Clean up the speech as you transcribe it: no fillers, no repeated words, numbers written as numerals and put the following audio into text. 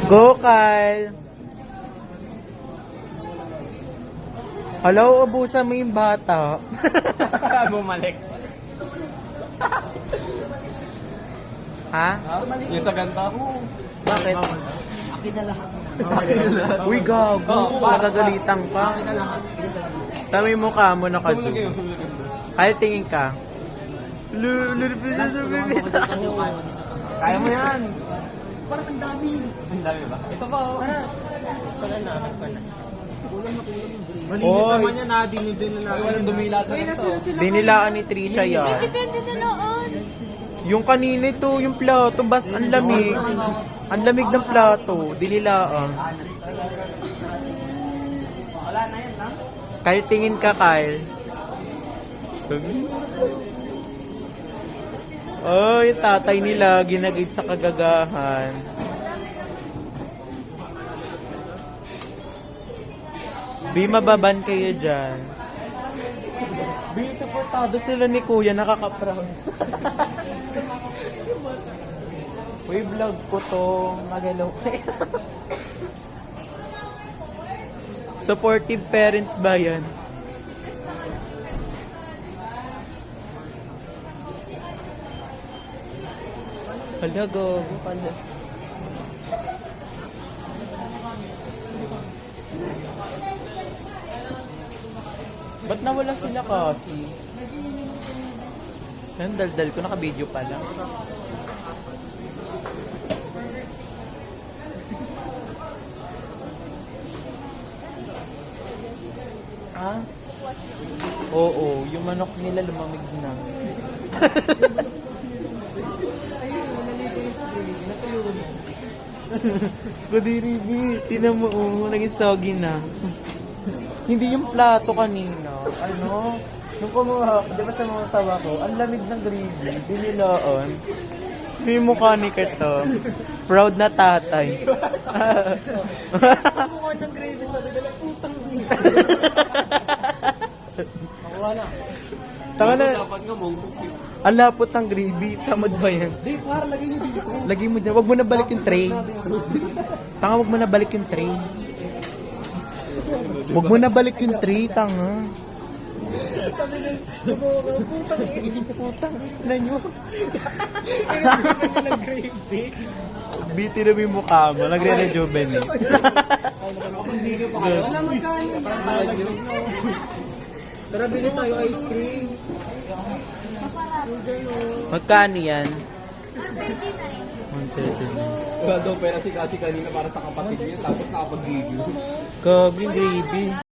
Go, Kyle! Hello, ubusan mo yung bata. Bumalik. Ha? Yung sa ganda ko. Bakit? Akin na lahat. Uy, gago. Nagagalitan ka. Akin na lahat. Tama yung mukha mo nakazoom. Kyle, tingin ka. Kaya mo yan. Parang ang dami. Ang dami ba? Ito pa oh. Kulang na kulang yung green. Malinis naman yan ha. Dinidin na natin. Walang dumila ito. Dinilaan ni Trisha yan. Depende na noon. Yung kanina ito, yung plato, ang lamig. Ang lamig ng plato. Dinilaan. Wala na yan lang. Kyle, tingin ka, Kyle. Oh, yung tatay nila, ginagid sa kagagahan. Bi, mababan kayo dyan. Bi, supportado sila ni Kuya, nakaka-proud. Uy, vlog ko to. Magalaw kayo. Supportive parents ba yan? Hala, gago pala. Ba't nawala sila kasi? Ayun, daldal ko, naka-video pala. Ah? Oo, yung manok nila lumamig na. Kadiribi, tinan mo, naging soggy na. Hindi yung plato kanina. Ano? Nung kumuha, di ba sa mga tawa ko, ang lamig ng gravy, dinilaan. May mukha ni Kato. Proud na tatay. Mukha ng gravy sa dala putang ina. Makuha na. Tama na, Dapat nga mong ang lapot ng gravy. Tamad ba yan? Di, para lagay niyo dito. Lagi mo dyan. Wag mo na balik yung tray. Tanga, wag mo na balik yung tray. Wag mo na balik yung tray, tanga. Putang ina nyo. Biti na yung mukha mo. Nagre-rejuvenate. Wala magkano. Tara, bili tayo ice cream. Magkano yan? 139. 139. Wala daw pera si kasi kanina para sa kapatid niya tapos nakapag-gigil. Kag yung gravy.